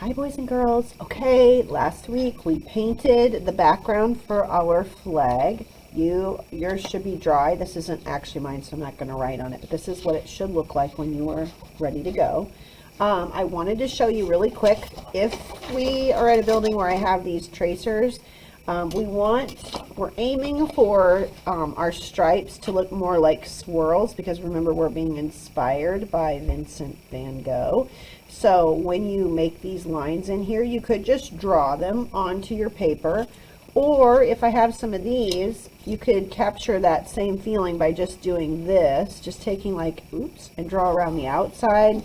Hi boys and girls. Okay, last week we painted the background for our flag. Yours should be dry. This isn't actually mine, so I'm not going to write on it, but this is what it should look like when you are ready to go. I wanted to show you really quick, if we are at a building where I have these tracers, we're aiming for our stripes to look more like swirls, because remember, we're being inspired by Vincent van Gogh. So when you make these lines in here, you could just draw them onto your paper, or if I have some of these, you could capture that same feeling by just doing this, just taking like, oops, and draw around the outside,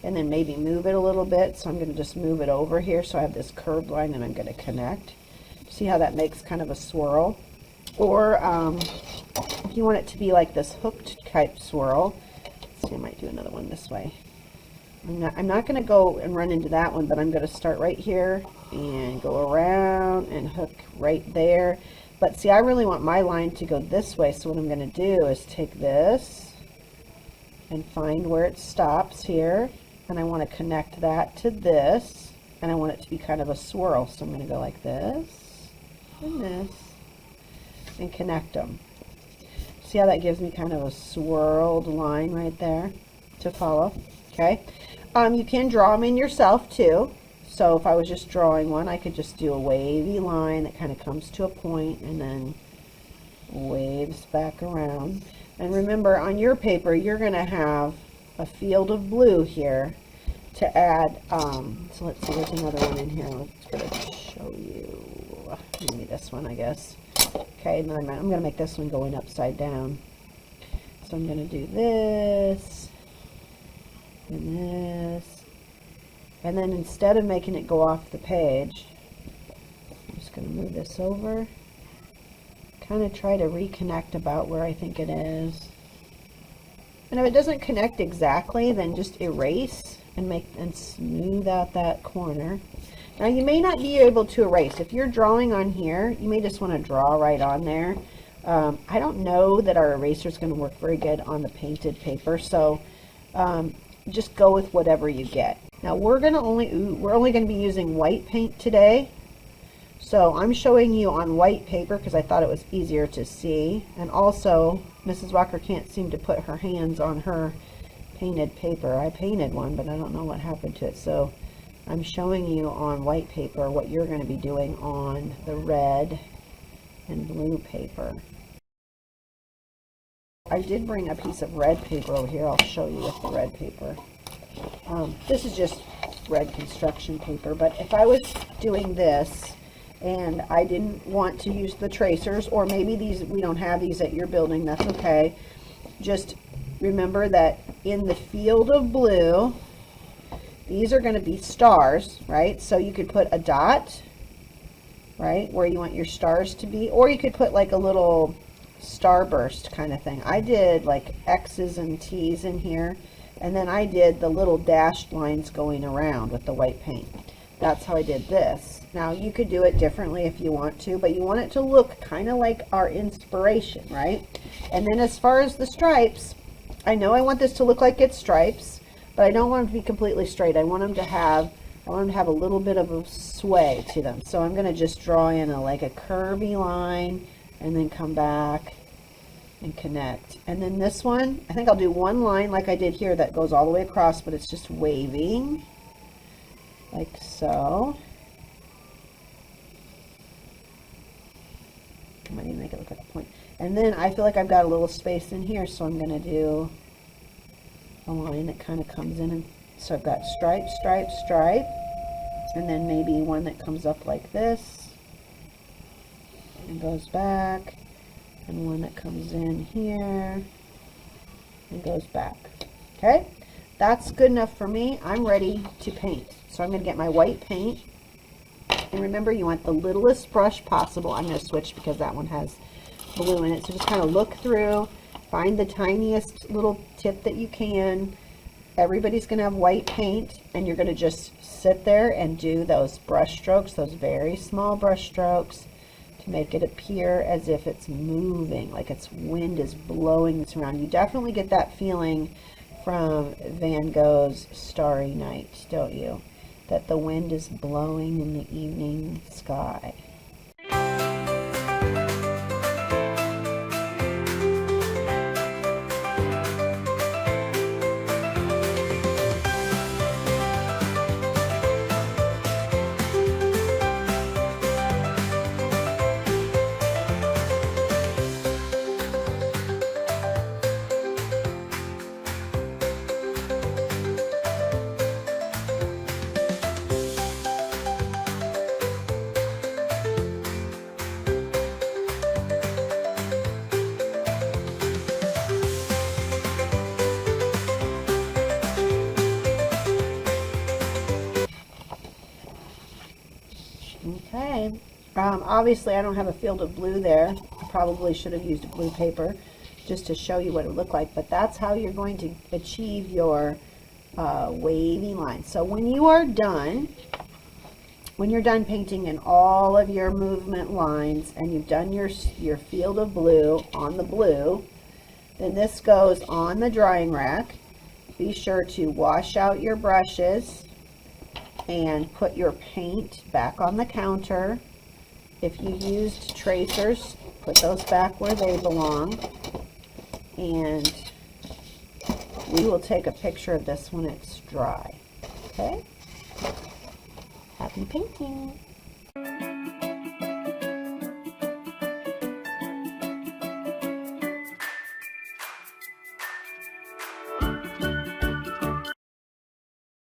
and then maybe move it a little bit. So I'm going to just move it over here so I have this curved line, and I'm going to connect. See how that makes kind of a swirl? Or if you want it to be like this hooked type swirl, let's see, I might do another one this way. I'm not going to go and run into that one, but I'm going to start right here and go around and hook right there. But see, I really want my line to go this way, so what I'm going to do is take this and find where it stops here, and I want to connect that to this, and I want it to be kind of a swirl, so I'm going to go like this and this and connect them. See how that gives me kind of a swirled line right there to follow? Okay. You can draw them in yourself too. So if I was just drawing one, I could just do a wavy line that kind of comes to a point and then waves back around. And remember, on your paper, you're going to have a field of blue here to add. So let's see, there's another one in here. Let's going to show you. Maybe this one, I guess. Okay, and then I'm going to make this one going upside down. So I'm going to do this. And this, and then instead of making it go off the page, I'm just going to move this over, kind of try to reconnect about where I think it is. And if it doesn't connect exactly, then just erase and smooth out that corner. Now you may not be able to erase. If you're drawing on here, you may just want to draw right on there. I don't know that our eraser is going to work very good on the painted paper, so just go with whatever you get. Now we're only going to be using white paint today, so I'm showing you on white paper because I thought it was easier to see, and also Mrs. Walker can't seem to put her hands on her painted paper. I painted one, but I don't know what happened to it, so I'm showing you on white paper what you're going to be doing on the red and blue paper. I did bring a piece of red paper over here. I'll show you with the red paper. This is just red construction paper, but if I was doing this and I didn't want to use the tracers, or maybe we don't have these at your building, that's okay. Just remember that in the field of blue, these are going to be stars, right? So you could put a dot, right, where you want your stars to be, or you could put like a little starburst kind of thing. I did like X's and T's in here, and then I did the little dashed lines going around with the white paint. That's how I did this. Now you could do it differently if you want to, but you want it to look kind of like our inspiration, right? And then as far as the stripes, I know I want this to look like it's stripes, but I don't want them to be completely straight. I want them to have a little bit of a sway to them. So I'm going to just draw in like a curvy line and then come back and connect. And then this one, I think I'll do one line like I did here that goes all the way across, but it's just waving like so. I might even make it look like a point. And then I feel like I've got a little space in here, so I'm going to do a line that kind of comes in, and so I've got stripe, stripe, stripe, and then maybe one that comes up like this and goes back, and one that comes in here and goes back. Okay, that's good enough for me. I'm ready to paint. So I'm going to get my white paint, and remember, you want the littlest brush possible. I'm going to switch because that one has blue in it, so just kind of look through, find the tiniest little tip that you can. Everybody's going to have white paint, and you're going to just sit there and do those brush strokes, those very small brush strokes, to make it appear as if it's moving, like its wind is blowing this around. You definitely get that feeling from Van Gogh's Starry Night, don't you? that the wind is blowing in the evening sky. Okay, obviously I don't have a field of blue there. I probably should have used blue paper just to show you what it would look like, but that's how you're going to achieve your wavy lines. So when you are done, when you're done painting in all of your movement lines and you've done your field of blue on the blue, then this goes on the drying rack. Be sure to wash out your brushes and put your paint back on the counter. If you used tracers, put those back where they belong. And we will take a picture of this when it's dry. Okay? Happy painting!